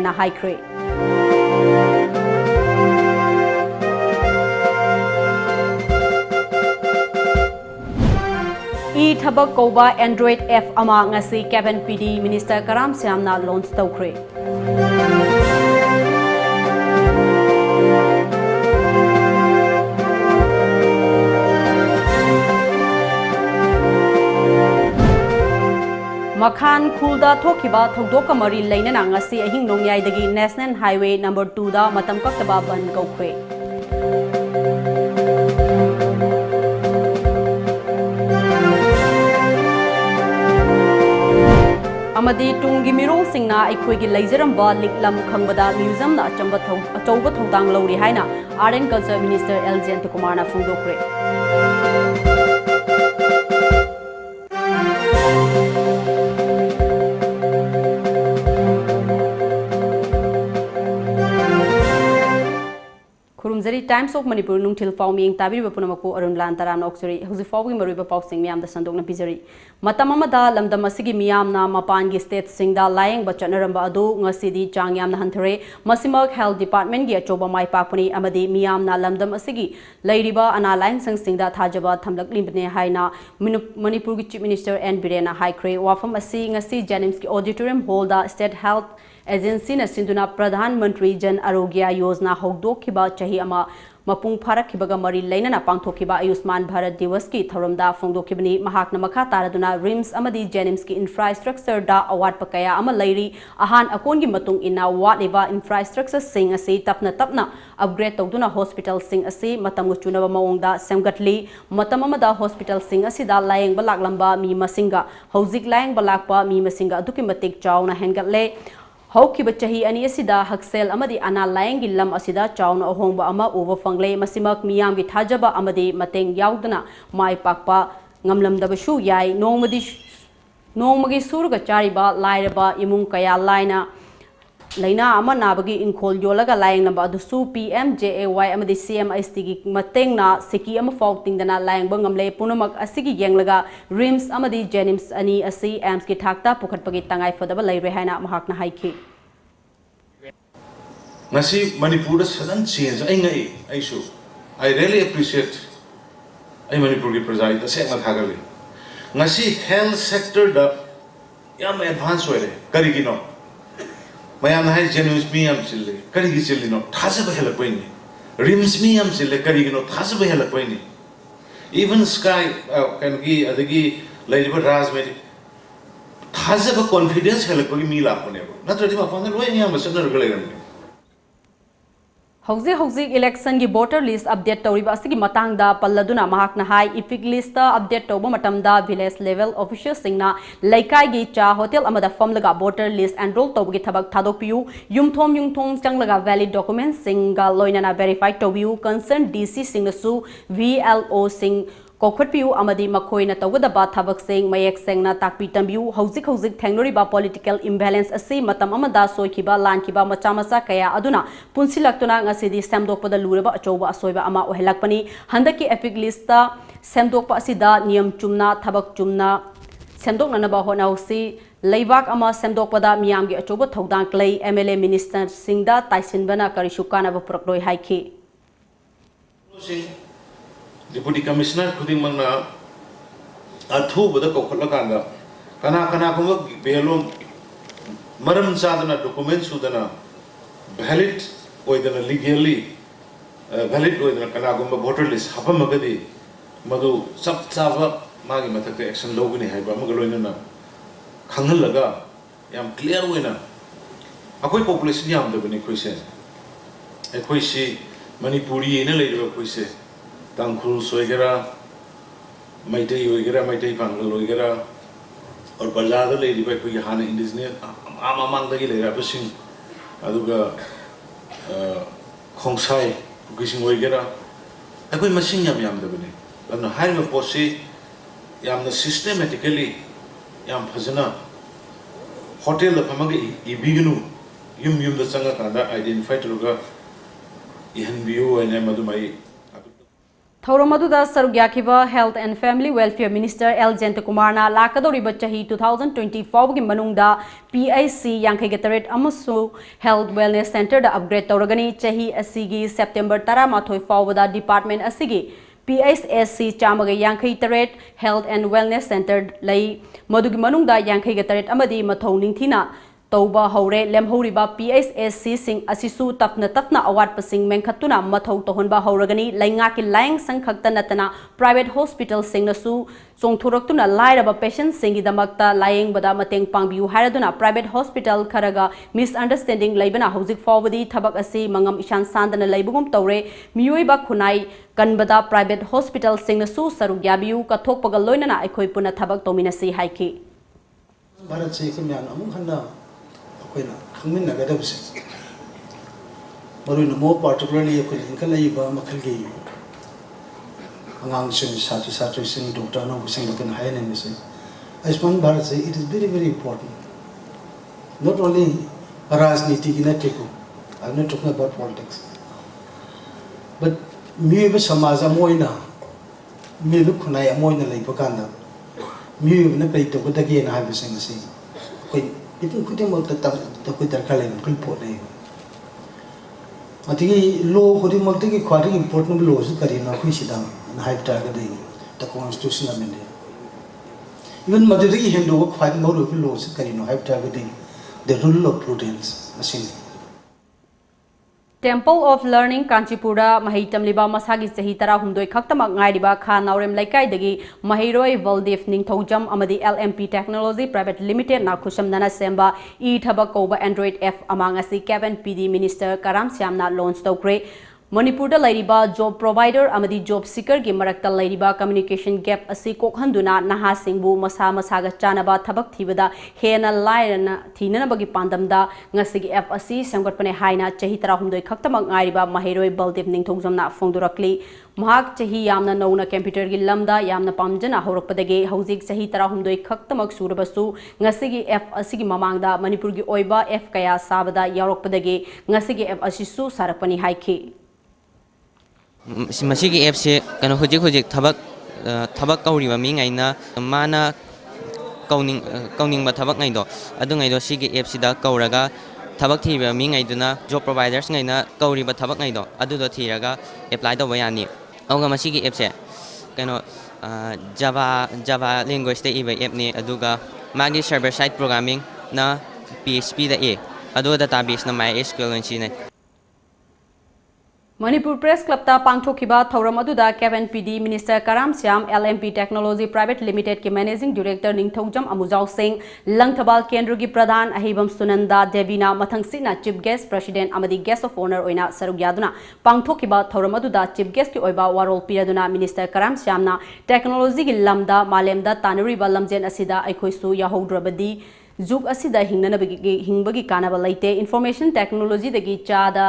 ena haikre thabak koba Android F ama ngasi Cabin PD Minister Karam Siamna launch tawkhre Makhan khulda thokiba thodok mari leinana ngasi ahing nongyai dagi National Highway number 2 da matam kaktaba ban kaukhre amadi tunggi mirong singna aikhoigi leijaramba liklam khangbada museum na achauba thodang lori haina Art and Culture Minister L.J. Kumar na phungdokre Kurumzari Times of Manipur nungthil pawming tabiri bapunamako ARUNBALA taran oksuri huzi fawgi mariba pawsing miyam da sandokna pizari matam amada lamdam asigi miyam na mapan gi state singda layeng bachanaramba adu ngasidi changyam na hanthare masimak health department gi achoba mai pakpani amadi miyam na lamdam asigi leiriba ana layeng singda thajaba thamlak limbne haina Manipur gi chief minister N Birena haikre wafam asi ngasi Janims ki auditorium hall da state health Agency na sinduna Pradhan Mantri Jan Arogya Yojana hogdokhiba chahi ama mapung pharakhibaga mari leinana pangthokhiba Ayushman Bharat Divas ki thoramda phongdokhibani mahakna makha taraduna RIMS amadi Janims ki infrastructure da award pakaya ama leiri ahan akon gi matung ina whatever infrastructure sing ase tapna upgrade tawduna hospital sing ase matam chunaba maungda semgatli matam amada hospital sing ase da layeng balaklamba mi masinga hojik layeng balakpa mi masinga aduki matik chawna hengatle Haukiba chahi ani asida haksel amadi ana layeng lam asida chawna ahongba ama uba fangle masimak miyam gi thajaba amadi mateng yaudana mai pakpa ngamlamdabashu yai nongmagi surga chariba lairaba imung kaya laina ama nabagi inkhol yolaga layeng namba adusu PMJAY amadi CMIST gi mateng na seki ama fauting dana layeng bangamle punamak asigi yenglaga RIMS amadi Janims ani asi AMS ki thakta pukhatpagi tangai fadaba laire haina mahakna haiki ngasi Manipur da sudden change I really appreciate Manipur ki prajai da sek na thagali ngasi health sector da yam advance hoire karigino mayam hai Janims miyam chille karigi chillino thajaba helakwaini RIMS miyam chille karigino thajaba helakwaini even sky kan gi adagi laiba rajmedi thajaba confidence helakwi mi lapone natradi ma pangal loi miyam sanar galegan Hauzi election gi voter list update tawriba asigi matangda palladuna mahakna hai epic list ta update tawba matamda village level officials singna laikai gi cha hotel amada famlaga voter list enroll tawgi thabak thadokpiu yumthom changlaga valid documents singa loinana verify tawbiu concerned DC singnasu VLO sing Kokhatpiu amadi makoina tawgadaba thabak sing mayek sengna takpi tambiu hauzik thengnoriba political imbalance asi matam amada soikiba lankiba macha kaya aduna punsilaktuna ngasidi semdokpada luraba achoba asoiba ama ohelakpani handaki epic list ta semdokpa asida niyam chumna thabak chumna semdoknanaba honausi leibak ama semdokpada miyamgi achoba thodang klei MLA minister singda taisinbana karisukana ba prakloi haiki Deputy Commissioner khuding mangna athu bada kokhatla kanda kana kuma belom maram sadana documents sudana valid oidana legally valid oidana kana kuma voter list hapamagadi madu sab saba magi mathakta action loguni haiba magaloina na khanghalaga yam clear oina akoi population yam dabani khoise akoi si Manipuri ena leiba khoise Tangkhul soigera Maitai oigera Maitai Pangal oigera or Balada lady by Hana indigenous among the Gila Pushing Aduga Kongsai Kishing oigera I put machine yam the Bene and the high of Posse yam the systematically yam Pazana Hotel the Pamagi Ibigunu Yum the Sangakanda identified Ruga Ihanbu and Emadumai Thauramadu Sarugyakhiva Health and Family Welfare Minister L. Jentakumarna Lakadoriba Chahi 2024 gi manungda PIC Yankaigateret Amasu Health Wellness Center da upgrade Tauragani Chahi Asigi September Taramathoi Fawada Department Asigi PSSC Chamaga Yankaigateret Health and Wellness Center Lai Madugi Manungda Yankaigateret Amadi Mathau Ningthina Tauba Haure Lemhoriba PSSC Sing Asisu Tapna Award Pasing Menkatuna Mathau Tohonba Hauragani Laingaki Lang Sankakta Natana Private Hospital Sing Nasu Songthuroktuna Lairaba Patient Singi Damakta Laing Bada Mateng Pangbiu Haraduna Private Hospital Karaga Misunderstanding Laibana Hauzik Forwadi Tabak Asi Mangam Ishan Sandana Laibugum Taure Miyuiba Kunai Kanbada Private Hospital Sing Nasu Sarugyabiu Kathok Pagaloinana Aikoi Puna Tabak Dominasi Haiki Bharat se kumyan amung khanda akoina khangmin na gadab se marui no particularly akoi inkal ai ba makhal ge angang sing satri sing doctor no sing lokan hai ne se Ayushman Bharat se it is very important not only rajniti ki na teku I'm not talking about politics but mi ba samaj amoina mi lu khunai amoina lai pa kanda mi na kai to ko dagi na ha bi sing se koi itu kuting mo ta ko darkar le kul po nei ati law kuting mo ti khwari important law su kari na khui sidang na hype ta ga dei the constitution amendment even maduri hendo ko khwari mo ro law su kari no hype ta ga dei the rule of prudence machine Temple of Learning Kanchipura Mahitam Liba Masagi Sahi Tara Humdoi Kaktamak Ngaidiba Khan Naurem Laikai Dagi Mahiroi Valdev Ningthojam Amadi LMP Technology Private Limited na Khusham Nana Semba E Thabak Koba Android F Amangasi Kevin PD Minister Karam Siamna launch Tokre Manipur Lairiba Job Provider Amadi Job Seeker gi Marakta Lairiba Communication Gap Asi Kokhanduna Naha Singbu Masa Masaga Chanaba Thabak Thibada Hena Lairana Thina Bagi Pandamda Ngasigi F Asi Samgatpane Haina Chahi Tarahumdoi Khaktamak Ngariba Mahiroi Baldev Ningthojamna Fongdurakli Mahak Chahi Yamna Nauna Computer gi Lamda Yamna Pamjana Horakpadage Hauzik Chahi Tarahumdoi Khaktamak Surabasu Ngasigi F Asigi Mamangda Manipur gi Oiba F Kaya Sabada Yaurokpadage Ngasigi F Asisu Sarakpani Haiki मसीगी app से कनो हुजिक थबक कौरिबा मी ngaina माना कौनिंग थबक ngaइदो अदु ngaइदो सिगी app सिदा कौरगा थबक थीबा मी ngaइदुना job providers ngaइना कौरिबा थबक ngaइदो अदुदो थीरगा apply तौबा यानी औगा मसीगी app से कनो जावा लैंग्वेज ते इबा ऐप ने अदुगा मागी सर्वर साइड प्रोग्रामिंग ना PHP दा ए अदु डेटाबेस ना MySQL ने Manipur Press Club ta pangthokiba thoram aduda Kevin PD Minister Karam Siam LMP Technology Private Limited ke Managing Director Ningthojam Amujau Singh Langthabal Kendra gi Pradhan Ahibam Sunanda Devina Mathangsina Chief Guest President Amadi Guest of Honor oina sarugyaduna pangthokiba thoram aduda Chief Guest ki oiba warol piraduna Minister Karam Siamna Technology gi lamda malemda tanuriba lamjen asida aikhoisu yahodrabadi juk asida hingbagi kanaba laite information technology dagi chada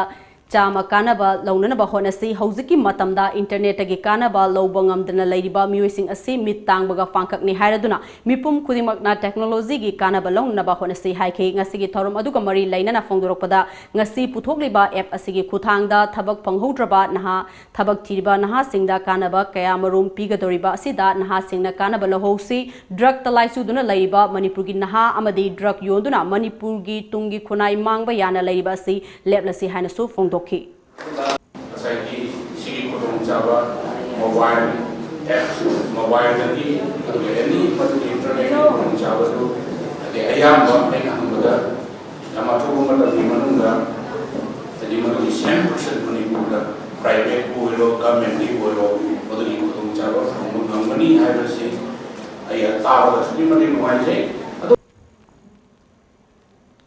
Chama Kanaba Launaba Honasi Hauziki Matamda Internet agi Kanaba Lobangam dana Ladiba Musing asi mitang baga fankak ni Haraduna Mipum Kudimakna Technology gi Kanaba Launaba Honasi Haike Ngasigi Thorum Aduka Mari Lainana Fongdoropada Ngasi Puthokliba App Asigi Kuthangda Tabak Panghodraba Naha Tabak Tiriba Naha Singda Kanaba Kayamarum Pigadoriba Asida Naha Singna Kanaba Lahosi Drug Talaisu Duna Laiba Manipurgi Naha Amadi Drug Yonduna Manipurgi Tungi Kunai Mangba Yana Laiba si Leplasi Hanasu Fongdok Society sigi kodong java mobile app mobile tadi any pati internet kodong java tu ada ayam buat mereka hamda nama tu rumah tadi mana dah jadi mana di 100% Manipur private boleh government boleh pada di kodong java hamda ni ada sih ayat tahu jadi mana mobile je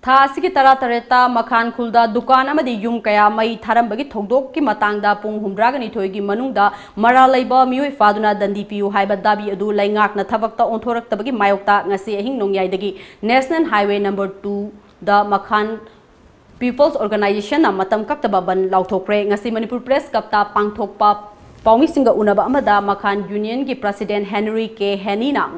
Tha asigi tara tareta Makhan Khulda Dukan amadi yum kaya mai tharambagi thogdok ki matangda pung humdraga ni thoigi manungda mara laiba mioi faduna dandi piu haiba dabi adu laingak na thabakta onthorak tabagi mayokta ngasi ahing nongyai dagi National Highway number 2 da Makhan People's Organization na matam kaktaba ban lauthokre ngasi Manipur Press kapta pangthokpa paumi singa unaba amada Makhan Union ki President Henry K Henina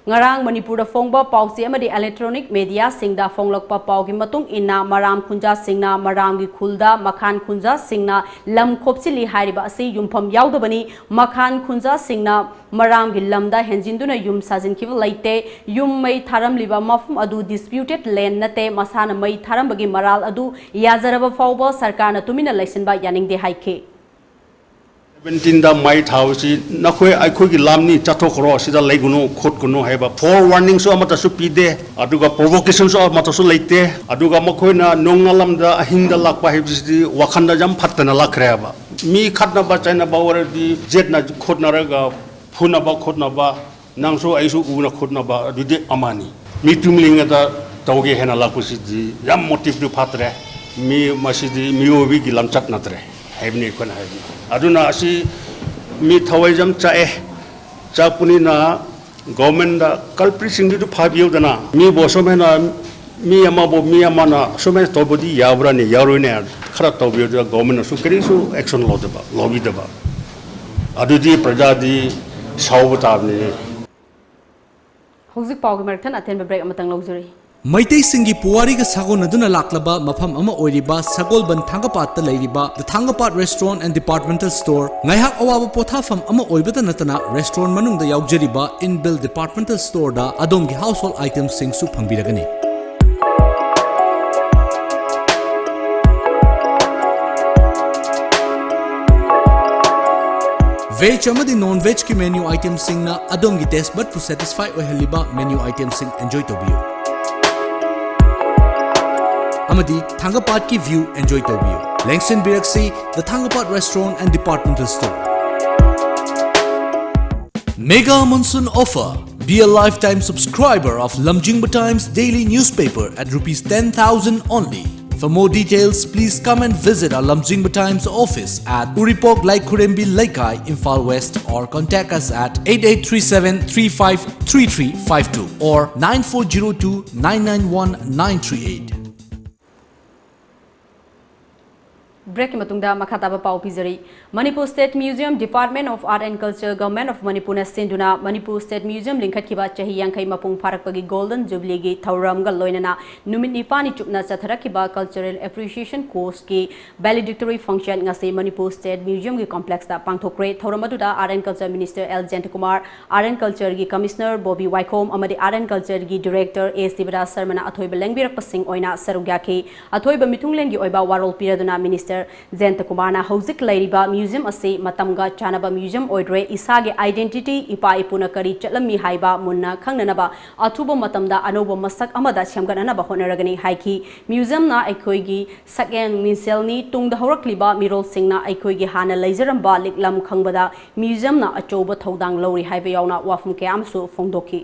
ngarang Manipur da phongba pausi amadi electronic media singda phonglakpa paugi matung inna maram khunja singna maram gi khulda makhan khunja singna lam khopsili hariba asi yumpham yaudabani makhan khunja singna maram gi lamda henjinduna yum sajin kiwa laite yum mai tharam liba mafum adu disputed land nate masana mai tharam bagi maral adu yazaraba fawba sarkar na tumina laisinba yaning de haike 17 da mai thausi nakhoi aikhoi gi lamni chathokro sida leiguno khotkuno heba for warning so amata su pide aduga provocation so amata su leite aduga makhoina nongalam da ahingda lakpa hebsidi wakhanda jam phattana lakreba mi khatna ba chaina ba wardi jetna khotna raga phuna ba khotna ba nangso aisu una khotna ba adudi amani mi tumlinga da tawge hena lakusidi yam motive du phatre mi masidi mi obi gi lamchat natre hebni kon hebni aduna asi mi thawai jam chae chapuni na government da culprit sing du phabiu dana mi bosomena mi amana some tobodi yabra ni yarone khara tobiu da government su kri su action lo da ba lobby da ba adudi prajadi sawbata ni hojik pawgi marthan aten break amatang logzuri Maitai Singi Puwariga Sagon Aduna Laklaba Mafam Ama Oiriba Sagolban Tangapat Lairiba The Tangapat Restaurant and Departmental Store Ngaihak Awaba Pothafam Ama Oibata Natana Restaurant Manung da Yaujariba Inbuilt Departmental Store da Adomgi Household Items Sing Su Phangbiragani Veg amadi non-veg ki menu items sing na adom gi taste bud to satisfy oheliba menu items sing enjoy to biyo. Amadi Thangapat ki view enjoy to biyo. Langston Biraksi, the Thangapat Restaurant and Departmental Store. Mega Monsoon Offer. Be a lifetime subscriber of Lamjingba Times daily newspaper at Rs 10,000 only. For more details, please come and visit our Lamjingba Times office at Uripok Laikurembi Laikai, Imphal West, or contact us at 8837-353352 or 9402-991-938. Break matungda makhataba pau pizari Manipur State Museum Department of Art and Culture Government of Manipur na senduna Manipur State Museum lingkhat kiba chahi yankai mapung pharakpagi Golden Jubilee gi thauram ga loinana numit nipani chupna chatharakiba Cultural Appreciation Course ki valedictory function ngase Manipur State Museum gi complex da pangthokre thauram aduda Art and Culture Minister L Jentakumar Art and Culture gi Commissioner Bobby Waikom amadi Art and Culture gi Director A Sivara Sarmana athoiba lengbirak pasing oina sarugaki athoiba mitunglen gi oiba warol piraduna Minister Jentakumar na hojik lairiba museum ase matamga chanaba museum oidre isage identity ipa ipuna kari chatlami haiba munna khangnanaba athuba matamda anoba masak amada chamgananaba honaragani haiki museum na aikoigi sakeng minselni tungda horakliba mirol singna aikoigi hana leijaramba liklam khangbada museum na achoba thodang lori haiba yauna wafum kyam su fongdoki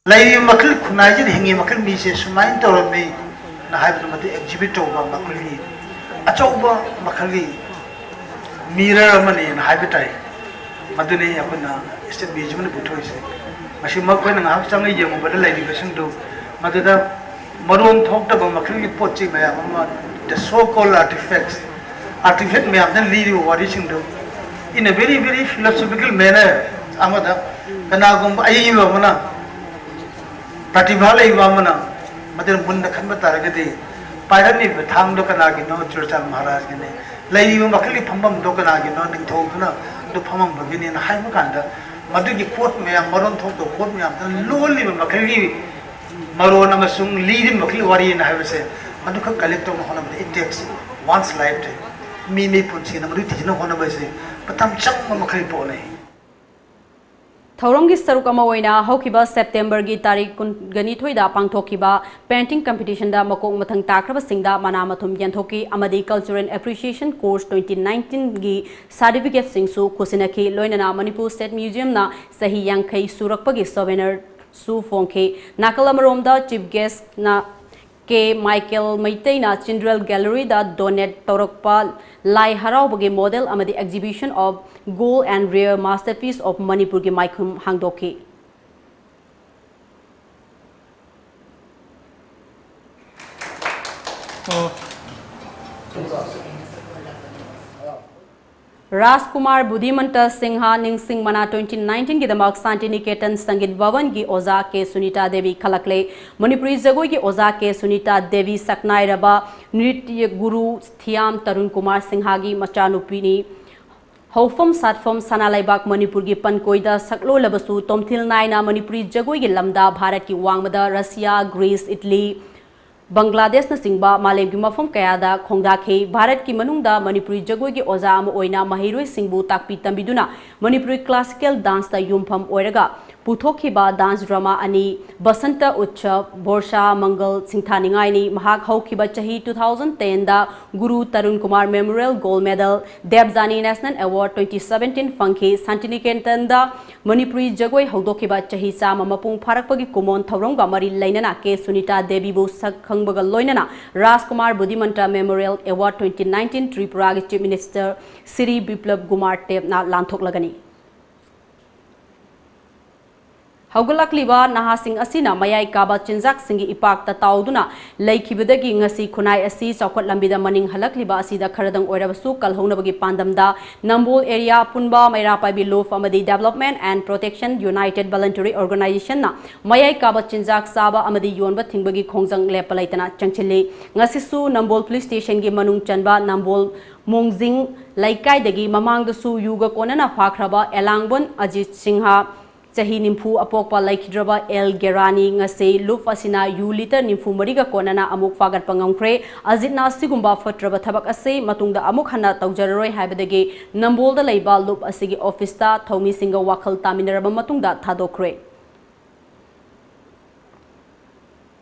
Lady Makil Kunajan hingi Makil Mrs. Sumain Torami Nahabamati exhibit over Makali. Achoba Makali Mirror money and habitat Madune Yapana is the Bijman Butois. Mashimakwan and Hapsanga Yam, but a lady listen to Madada Maroon talked about Makali Pochi, the so called artifacts. Artifact may have then lead you what is do in a very, very philosophical manner. Amada Kanagum Ayamana. Pratibhala Ivamana, Mother Munda Kamataragati, Pirani, Tham Dokanagino, Churchal Maharaj, Lady Makali Pambam Dokanagino, and Tokana, the Pamam Bagini and Haimakanda, Maduki quote me and Maron talk to quote me, and lowly Makali Marona Masung leading Makili and I have said, Maduka collector Honam, it takes one's lifetime. Me may put in a Maritino Honabase, but I'm Chang Makali Pone. Thaurongi saruk ama oina hokiba September gi tarik gani thoida pangthokiba painting competition da makong mathang takraba singda manamathum yanthoki amadi Cultural Appreciation Course 2019 gi certificate singsu khosinaki loinana Manipur State Museum na sahi yankai surakpagi souvenir su phongke nakalamarom da chief guest na K. Michael Maitena Chindrel Gallery da donate Torokpa Lai Haraubagi model amadi exhibition of gold and rare masterpiece of Manipur gi Maikum Hangdoki. राजकुमार बुद्धिमंता सिंहा निंगसिंग मना 2019 की दमक शांतिनिकेतन संगीत भवन की ओजा के सुनीता देवी खलकले मणिपुरी जगोई की ओजा के सुनीता देवी सकनाइरबा नृत्य गुरु थियाम तरुण कुमार सिंहा की मचानुपीनी हौफम सातफम सनालाइबाग मणिपुर की पनकोइदा सकलोलबसु तोमथिल नायना मणिपुरी जगोई की लमदा भारत की वांगमदा रसिया ग्रीस इटली बांग्लादेश नसिंगबा मालेम की मफम कयादा खोंगदाखे भारत की मनुंगदा मणिपुरी जगोई की ओजा अम ओइना महिरोई सिंगबु ताकपी तंबिदुना मणिपुरी क्लासिकल डांस ता युमफम ओइरगा पुथोखिबा डांस ड्रामा अनि बसंत उत्सव बोरसा मंगल सिंथानिंगाइनी महाक हौखिबा चही 2010 दा Guru Tarun Kumar memorial gold medal Devjani national award 2017 फंखे शांतिनिकेतन दा मणिपुरी जगोई हौदोखिबा चही चामा मपुंग फारकपगी कुमोन थौरंगा मरी लैनना के सुनीता देवी बु खंगबगा लोइनना राजकुमार बुद्धिमंता मेमोरियल अवार्ड 2019 त्रिपुरा की चीफ मिनिस्टर श्री बिप्लब कुमार टेपना लांथोकलगनी हौगलक्लिबा नहासिंग असिना मयाई काबा चिंजाक सिंगी इपाकता ताउदुना लैखिबदगी ngasi खुनाई असि चौखट लंबिदा मनिंग हलक्लिबा असिदा खरदंग ओइरबसु कलहौनबगी पांदमदा नंबोल एरिया पुनबा मैरापाबी लोफ अमदी development and protection united voluntary organisation ना मयाई काबा चिंजाक साबा अमदी योनबा थिंगबगी खोंजंग लेपलाइतना चंगचिले ngasisu नंबोल पुलिस स्टेशन की मनुंग चनबा नंबोल मोंगजिंग लाइकाइदगी ममांगदसु युगा कोनना फाखरबा एलांगबन अजित सिंहा चही निम्फू अपोकपा लाइखिद्रबा एल गेरानी ngase लुफ असिना यू लीटर निम्फू मरिगा कोनना अमुक फागत पंगमख्रे अजितना सिगुम्बा फट्रबा थबक असे मतुंगदा अमुक हन्ना तौजररोय हाइबदगे नंबोलदा लैबा लुप असिगी ऑफिसता थौमी सिंगा वाखल तामिनरबा मतुंगदा थादोख्रे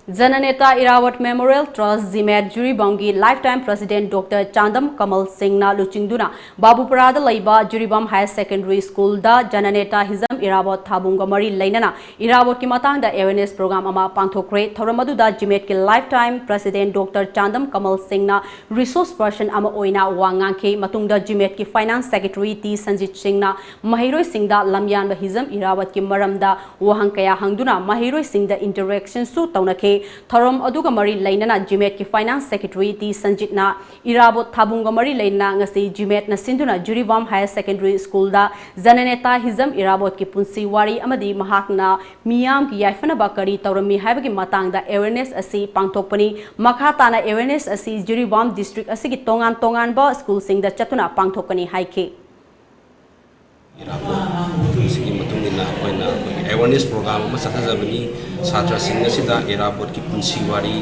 जननेता Airavat memorial trust GMAT Jiribam की lifetime president doctor Chandam Kamal Singh लुचिंगदुना बाबूपरादा लैबा Jiribam higher secondary school दा जननेता हिजम इरावत थाबुंगा मरी लैनना इरावत की मातांगदा अवेयरनेस प्रोग्राम अमा पांथोख्रे थौरमदुदा जिमेट की lifetime president doctor Chandam Kamal Singh resource person अमा ओइना वांगांखे मतुंगदा जिमेट की finance secretary T Sanjeet Singh महिरोई सिंह लमयान हिजम इरावत की मरमदा वहंग कया हंगदुना महिरोई सिंह इंटरेक्शन सु तौनखे थरम अदुगा मरी लैनना जिमेट की फाइनेंस सेक्रेटरी टी संजीतना इराबोत थाबुंगा मरी लैनना ngasi जिमेट न सिंधुना जुरीबाम हायर सेकेंडरी स्कूल दा जननेता हिजम इराबोत की पुंसी वारी अमदी महाकना मियाम की याइफनबा करी तौरमी हाइबगी मातांगदा अवेयरनेस असि पांथोकपनी मखा ताना अवेयरनेस असि जुरीबाम डिस्ट्रिक्ट असि की तोंगान तोंगान बा school सिंगदा चतुना पांथोकनी हाइखे awareness program ma sathajabani chhatra sing asida erabot ki punsi wari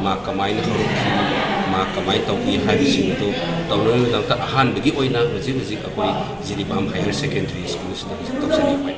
ma kamai na hoki ma kamai tawki haibi sing to tawno dang ta ahan bagi oina hoji akoi Jiribam higher secondary school sida tawsani pai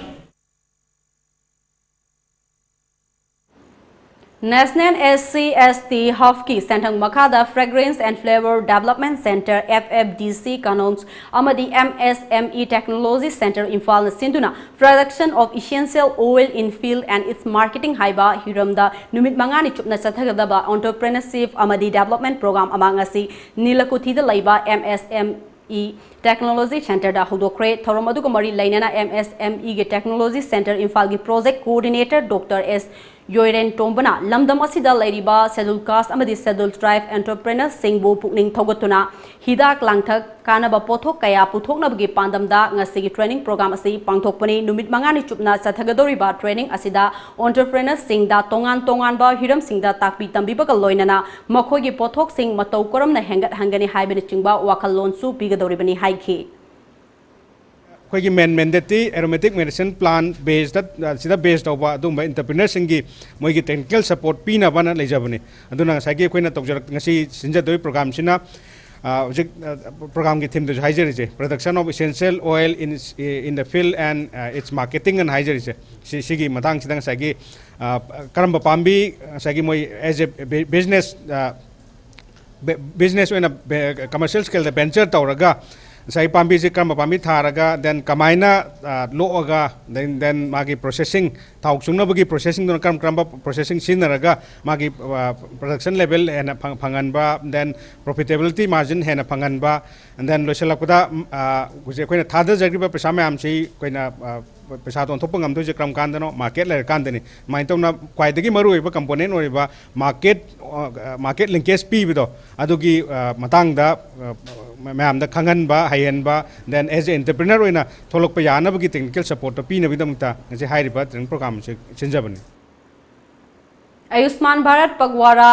National SC/ST Hofki Sentang Makada Fragrance and Flavor Development Center FFDC Canons Amadi MSME Technology Center Infal Sinduna Production of Essential Oil in Field and its Marketing Haiba Hiramda Numit Mangani Chupna Sathagadaba Entrepreneurship Amadi Development Program Amangasi Nilakuti the Laiba MSME Technology Center da Hudokre Thoromadu Mari Lainana MSME Technology Center Infal Project Coordinator Dr. S. Yoiren Tombana Lamdam Asida Ladiba Schedule Cast Amadi Schedule Drive Entrepreneur Singbu Pukning Togatuna Hidak Langthak Kanaba Pothok Kaya Puthoknabgi Pandamda Ngasigi Training Program Asi Pangthokpani Numit Mangani Chupna Sathagadoriba Training Asida Entrepreneur Singda Tongan Ba Hiram Singda Takpi Tambibaga Loinana Makhogi Pothok Sing Matau Koramna Hangat Hangani Haibani Chingba Wakalon Su Pigadoribani Haiki अखोई मेन मैंडेटी aromatic medicine plan based सिदा based तौबा दुम entrepreneur सिंगी मोइगी technical support पीनाबना लेजबने अदुना साइगे अखोइना तौजरक ngasi सिंजदोइ प्रोग्राम सिना हजिक प्रोग्राम की थीम दो हाइजरिसे production of essential oil in the field and its marketing एंड हाइजरिसे सिगी मतांग सिदंग साइगे करम पाम्बी साइगे मोइ एज ए बिजनेस ओइना कमर्शियल स्केल द वेंचर तौरगा sai pambi se kam pambi tharaga then kamaina loaga then magi processing thauk sungna bagi processing don kam processing sinaraga magi production level and phangan ba then profitability margin hena phangan ba and then loselakda guje koina thada jagri ba pesa am sei koina pesa ton thopang am doje kram kandano market le kandani maintona kwaidagi maru ba component ori ba market linkage pi bido adugi matang da ma'am खंगनबा हायनबा then as a entrepreneur ओइना थोलकप यानबगी technical support पीनबगदमता ngasi हाइरिबा training programme से सिंजबनी आयुष्मान भारत पगवाड़ा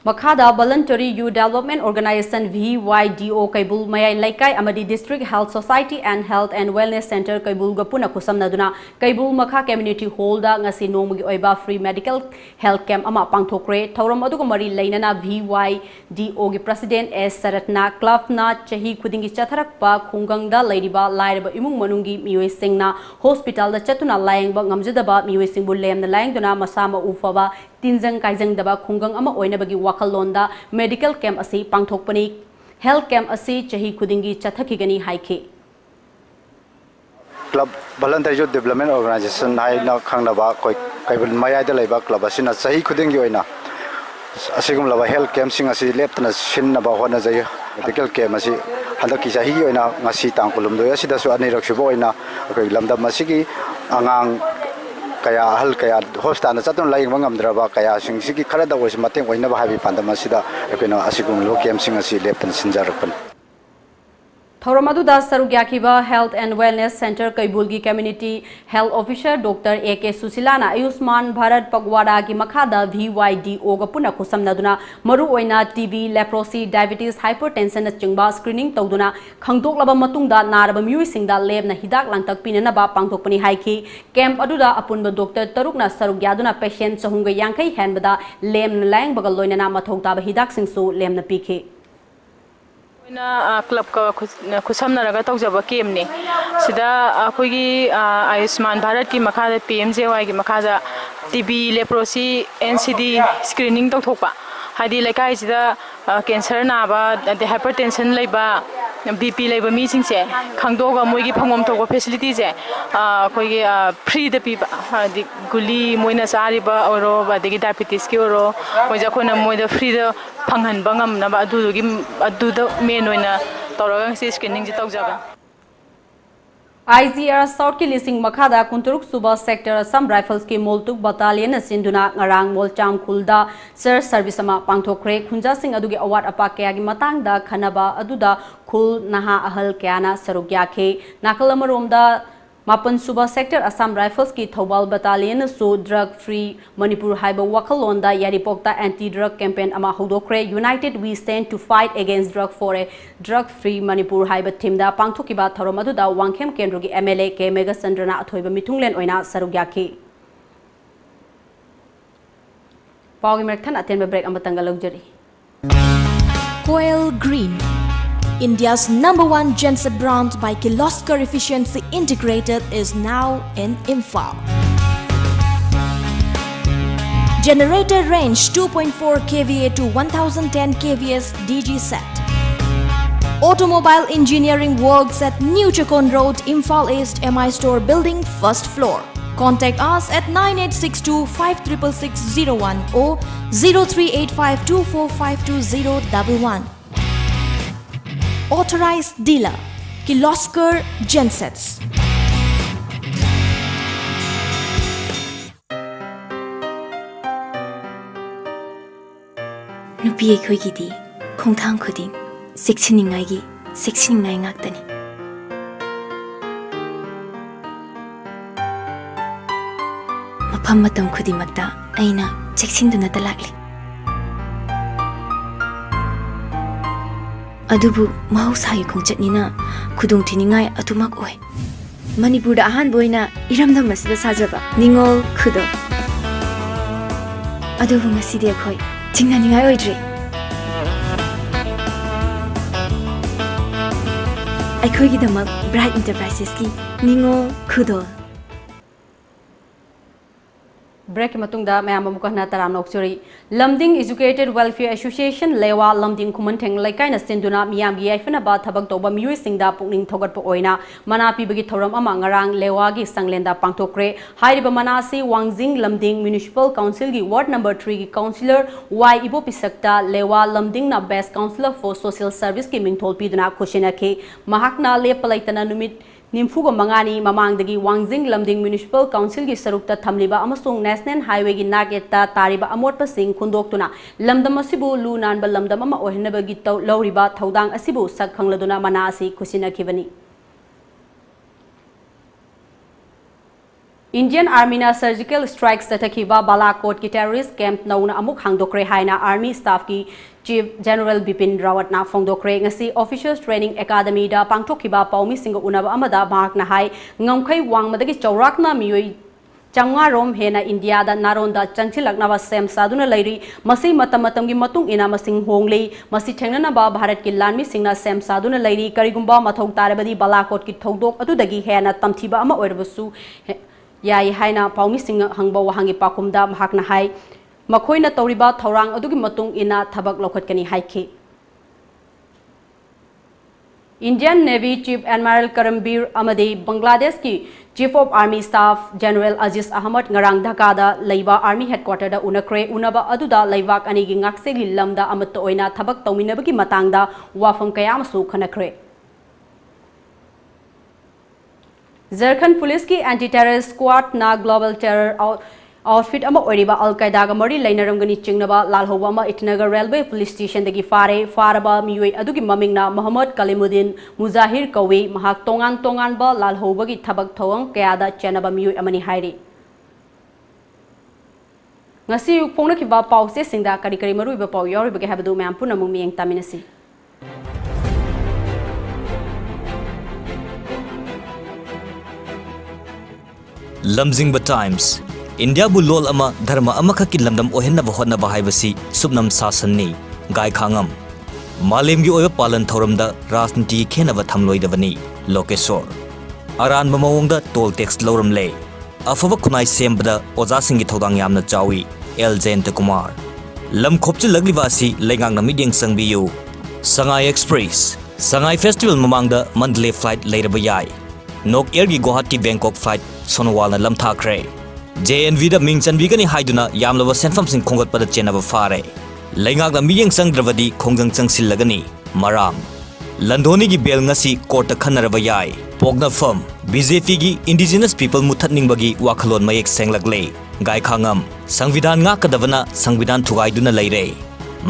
मखादा voluntary youth development organisation VYDO Keibul मयाई लैकाई अमदी district health society and wellness centre Keibul गपुना खुसमनदुना कैबुल मखा कम्युनिटी हॉल दा ngasi नोमगी ओइबा फ्री मेडिकल हेल्थ कैंप अमा पांगथोक्रे थौरम अदुग मरी लैनना VYDO गी प्रेसिडेंट एस सरतना क्लब ना चही खुदिंगी चथरकपा खुंगंगदा लैरिबा लाइरबा इमुंग मनुंगी मियोइसिंगना हॉस्पिटल दा चतुना लायंगबा ngamjadaba मियोइसिंगबु लेमना लायंगदुना मसामा उफबा तिनजंग काइजंग दबा खुंगंग अमा ओइनबगी वाखलोंदा मेडिकल कैंप असी पांगथोकपनी हेल्थ कैंप असी चही खुदिंगी चथखिगनी हाइखे club voluntary youth development organisation हाइना खंगनबा कोई कैबुल मयाइदा लेबा क्लब असिना सही खुदिंगी ओइना असिगुमलबा हेल्थ कैंप सिंग असी लेप्तना सिन्नबा होना जाय मेडिकल कैंप असी हदकी सही ओइना ngasi tang kulumdo asidasु anirak subo oina akoi lamdam asigi angang kaya hal kaya hospital chatun lai mangamdraba kaya singsi khara da ois mateng oina ba habi pandama sida ekena asigum lo kem sing asi leptan sinjarakpan थौरमदुदा सरुग्याखिबा health and wellness centre कैबुलगी community health officer doctor AK सुशीलाना आयुष्मान भारत पगवाड़ा की मखादा VYDO ग पुना खुसमनदुना मरु ओइना टीबी लेप्रोसी डायबिटीज हाइपरटेंशन चिंगबा स्क्रीनिंग तौदुना खंगदोकलबा मतुंगदा नारबा मियुइसिंगदा लेबना हिदाक लांतक पिननबा पांगथोकपनि हाइखि कैंप अदुदा अपुनबा डॉक्टर तरुकना सरुग्यादुना पेशेंट चहुंगा यांखै हेनबदा लेमना लायंग बगल लोइना मथौताबा हिदाक सिंगसु लेमना पिखि क्लब का खुसमनरगा तौजब केमने सिदा अखोगी आयुष्मान भारत की मखादा PMJY की मखादा TB लेप्रोसी NCD स्क्रीनिंग तौथोपा हाइदी लेकाई सिदा कैंसर नाबा हाइपरटेंशन लेबा BP लेबा मीसिंग से खंगदोगा मोइगी फंगोम तोगो फैसिलिटी से अखोगी फ्री द पीबा हाइदी गुली मोइना चारिबा औरो बादेगी डायबिटीज की औरो मोइजा खोना मोइदा फ्री द फंगहन बंगम नबा अदुगी अदुद मेन ओइना तौरगा से स्क्रीनिंग जी तौजाबा IGR South की लिसिंग मखादा कुंतरुक सुबा सेक्टर असम राइफल्स की मोलतुक बटालियन सिंधुना ngarang मोलचाम खुलदा सर्च सर्विस अमा पांगथोक्रे खुंजा सिंह अदुगी अवार्ड अपा कया की मतंगदा खनबा अदुदा खुल नहा अहल कयाना सरुग्याखे नाकल अमरोमदा मापन सुबा सेक्टर असम राइफल्स की Thoubal battalion so drug free Manipur हाइबा वखलोंदा यारिपोक्ता एंटी ड्रग कैंपेन अमा हौदोक्रे united we stand to fight against drug for a drug free Manipur हाइबा थीमदा पांगथोकिबा थौरम अदुदा वांगखेम केंद्रगी MLA के मेगाचंद्रना अथोइबा मिथुंगलेन ओइना सरुग्याखि पावगी मरथन अतेनबा ब्रेक अमतंगा लौजरी Coil Green, India's #1 genset brand by Kirloskar Efficiency Integrated, is now in Imphal. Generator range 2.4 kVA to 1010 kVA DG set. Automobile engineering works at New Chakon Road, Imphal East, MI Store Building, first floor. Contact us at 9862 56601 or 0385 2452 Authorized dealer, Kirloskar Gensets. Nupi ekhoi khongthang khuding seksiningai gi seksiningai ngaktani. Mafam matam khudimakta aina cheksinduna talakli. अदुबु महौसाई खोंचटनिना खुदुंग थिनिंगाई अतुमक ओय मणिपुर दा Ahaan बोइना इरमदम मसिदा साजबा निंगोल खुदो अदुबु ngasiди अखोय चिंगनानिंगाई ओइद्रे अखोयगी दमक bright enterprises की निंगोल खुदो break मतुंगदा ma'am मुकहना तराम नोक्चरी Lamding educated welfare association लेवा लमदिंग खुमनथेंग लेकाइना सिंदुना मियामगी याइफनबा थबक तोबा मियुइसिंगदा पुकनिंग थोगटप ओइना मना पिबगी थौरम अमा ngarang लेवागी संगलेंदा पांगथोक्रे हाइरिबा मनासी वांगजिंग लमदिंग म्युनिसिपल काउंसिल की वार्ड नंबर 3 की काउंसिलर वाई इबो पिसक्ता लेवा लमदिंग ना best councillor for social service की मिंगथोल पिदना खुशिनखे महाकना लेपलाइतना नुमित निम्फुगा मंगानी ममांगदगी वांगजिंग लमदिंग म्युनिसिपल काउंसिल की सरुकता थमलिबा अमसुंग नेशनल हाईवे की नागेटा तारिबा अमोटपा सिंग खुंदोक्तुना लमदम असिबु लू नानबा लमदम अमा ओहनबगी लौरिबा थौदांग असिबु सक खंगलदुना मना असि खुसिनखिबनी इंडियन आर्मी ना सर्जिकल स्ट्राइक चथखिबा बालाकोट की टेररिस्ट कैंप नौना अमुक हांगदोक्रे हाइना आर्मी स्टाफ की चीफ जनरल बिपिन रावत ना फोंदोक्रे ngasi ऑफिसर्स ट्रेनिंग एकेडमी दा पांगथोखिबा पाउमी सिंग उनबा अमदा भागना हाई ngमखै वांगमदगी चौराकना मियोई चंगा रोम हेना इंडिया दा नारोंदा चंचिलकनाबा सेम सादुना लैरी मसी मतम मतम की मतुंग इना मसिंग होंगले मसी ठेंगननाबा भारत की लानमी सिंगना सेम सादुना लैरी करिगुंबा मथौ तारबदी बालाकोट की थौदोक अदुदगी हेना तमथिबा अमा ओइरबसु याई हाइना पाउमी सिंग हंगबा वहांगी पाकुमदा महाकना हाई मखोइना तौरिबा थौरांग अदुगी मतुंग इना थबक लौखटकनी हाइखि Indian navy chief admiral Karambir अमदी बांग्लादेश की chief of army staff general Aziz Ahmed ngarang Dhaka दा लैबा आर्मी हेडक्वार्टर दा उनक्रे उनबा अदुदा लैबाक अनिगी ngaksegi lamda अमत ओइना थबक तौमिनबगी मतंगदा वाफम कयामसु खनखरे झारखंड पुलिस की एंटी टेरर स्क्वाड ना ग्लोबल टेरर आउटफिट अलकायदा मरी लेनरमगनी चिंगनबा लालहोबा इटनगर रेलवे पुलिस स्टेशन दगी फारे फारबा मियोई अदुगी ममिंगना मोहम्मद कलीमुद्दीन मुजाहिर कौवे महाक तोंगान तोंगानबा लालहोबगी थबक थवंग कयादा चेनबा मियोई अमनी हाइरी ngasi फोंगनखिबा पाउसे सिंगदा करी करी मरुइबा पाउ यारिबगे हाबदु मैम पुनमु मियंग तामिनसी लमजिंग टाइम्स इंडिया बुलोल अमा धर्म अमखा की लमदम ओहेन्ना बहोन्ना बहाइबसी सुबनम सासननी गाय खांगम मालेम की ओय पालन थौरमदा राजनीति खेनब थमलोइदबनी लोकेश्वर अरान ममोंगदा टोल टैक्स लौरमले अफब खुनाई सेमबदा ओजा सिंगी थौदांग यामना चावी एल जयंत कुमार लम खोपच लगलिवासी लेंगांगना मिडिंग संगबियु संगाई एक्सप्रेस संगाई फेस्टिवल ममांगदा मंडले फ्लाइट लेरब याई नोक एयर की गुवाहाटी बैंकॉक फ्लाइट सोनवाल लमथाख्रे JNV दा मिंग चनबीगनी हाइदुना यामलबा सेनफम सिंग खोंगतपदा चेनब फारे लेंगागना मियेंग संगद्रबदी खोंगजंग चंगसिलगनी मराम लंधोनी की बेल ngasi कोर्ट खनरब याई पोगनाफम BJP की इंडिजिनस पीपल मुथतनिंगबगी वाखलोन मयेक सेंगलगले गाय खांगम संविधान ngakadabana संविधान थुगाइदुना लेरे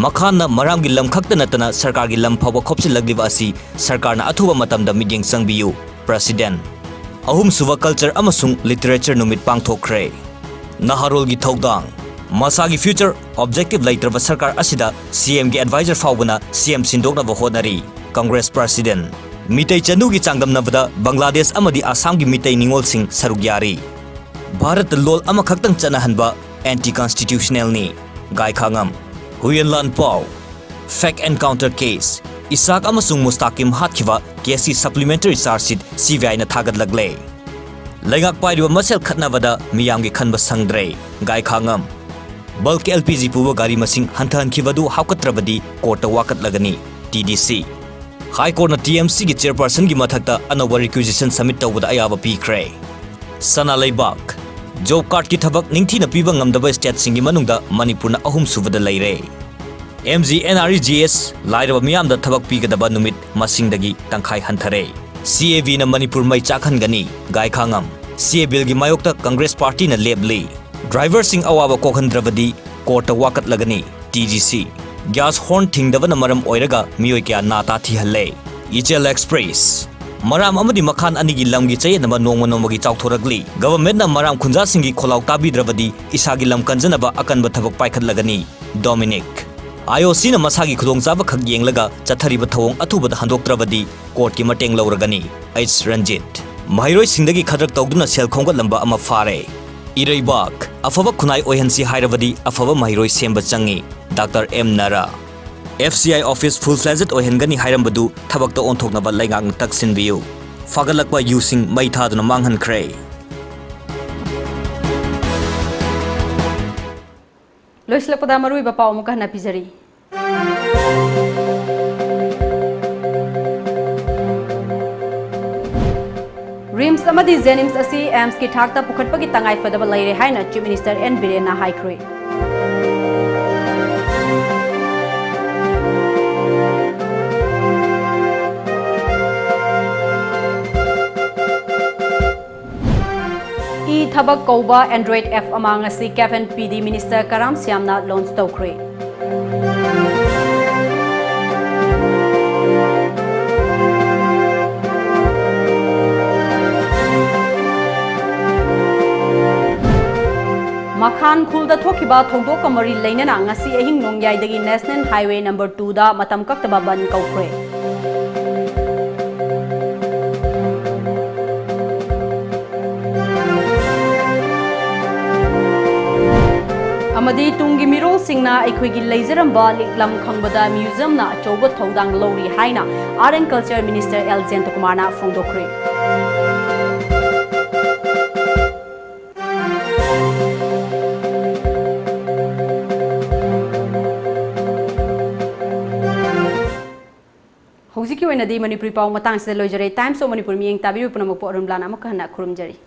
मखाना मराम की लमखक्त नतना सरकार की लम फाव खोपसिलगलिबा असि सरकारना अथुबा मतमदा मियेंग संगबियु प्रेसिडेंट अहुम सुवा कल्चर अमसुंग लिटरेचर नुमित पांगथोखरे नहारोल की थौदांग मसा की फ्यूचर ऑब्जेक्टिव लेत्रब सरकार असिदा CM की adviser फावबना CM सिंदोकना honorary Congress president मितै चंदू की चांगदमनबदा बांग्लादेश अमदी आसाम की मितै निंगोल सिंह सरुग्यारी भारत लोल अमखक्तंग चनहनबा एंटी कॉन्स्टिट्यूशनल नि गाय खांगम हुयनलान पाव फेक एनकाउंटर केस इसाक अमसुंग मुस्ताकिम हातखिबा केसी सप्लीमेंटरी चार्जशीट CBI ना थागत लगले लेगाक पाइरिबा मसेल खतनाबदा मियाम की खनब संगद्रे गाय खांगम बल्क LPG पुबा गाड़ी मसिंग हंथहनखिबदु हाउकत्रबदी कोर्ट वाकत लगनी TDC हाई कोर्ट ना TMC की चेयरपर्सन की मथकता अनोवा रिक्विजिशन सबमिट तौबदा अयाबा पीख्रे सना लेबाक जॉब कार्ड की थबक निंगथीना पीबा ngamdaba स्टेट सिंगी मनुंगदा मणिपुर ना अहुम सुबदा लेरे MGNREGS लाइरब मियामदा थबक पीगदबा नुमित मसिंगदगी तंखाई हंथरे CAV ना मणिपुर मई चाखनगनी गाय खांगम CA बिल की मायोक्ता कांग्रेस पार्टी ना लेबली ड्राइवर सिंग अवाबा कोखंद्रबदी कोर्ट वाकत लगनी TGC गैस हॉर्न थिंगदबना मरम ओइरगा मियोय क्या नाता थिहल्ले इचेल एक्सप्रेस मराम अमदी मखान अनिगी लमगी चयनबा नोंगम नोंगमगी चाउथोरगली गवर्नमेंट ना मराम खुंजा सिंगी खोलाव ताबीद्रबदी इसागी लम कंजनबा अकनब थबक पाइखत लगनी डोमिनिक IOC ना मसागी खुदोंचाबा खग येंगलगा चथरिबा थवोंग अथुबदा हंदोक्त्रबदी कोर्ट की मटेंग लौरगनी H रंजित महिरोय सिंगदगी खदरक तौदुना सेल खोंगत लंबा अमा फारे इरैबाक अफबा खुनाई ओहनसी हाइरबदी अफबा महिरोय सेंबा चंगी डॉक्टर M नरा FCI ऑफिस फुल फ्लेजेड ओहनगनी हाइरंबदु थबकता ओंथोकनबा लैंगांग तकसिनबियु फागलकबा यूसिंग मई थादुना मांगहनख्रे लोइसलकपदा मरुइबा पाउ मुका हना पिजरी रिम्स अमदी जेनिम्स असी एम्स की ठाकता पुखटपगी तंगाई फदबा लैरे हाइना चीफ मिनिस्टर N बिरेना हाइख्रे thabak kauba Android F amang asi Kevin PD Minister Karam Siamna launch tawkhre. Makhan khulda thokiba thongdok kamari leinana ngasi ahing nongyai dagi National Highway number 2 da matam kaktaba ban kaukhre. Amadi tungi mirol singna aikhoigi leijaramba liklam khangbada museum na achoba thodang lori haina Art and Culture Minister L. Jayantkumar na phongdokhre. Hojiki oinadi Manipuri pau matang se loijare Times of Manipur mieng tabiru punamuk po ARUNBALA amuk hana khurumjari.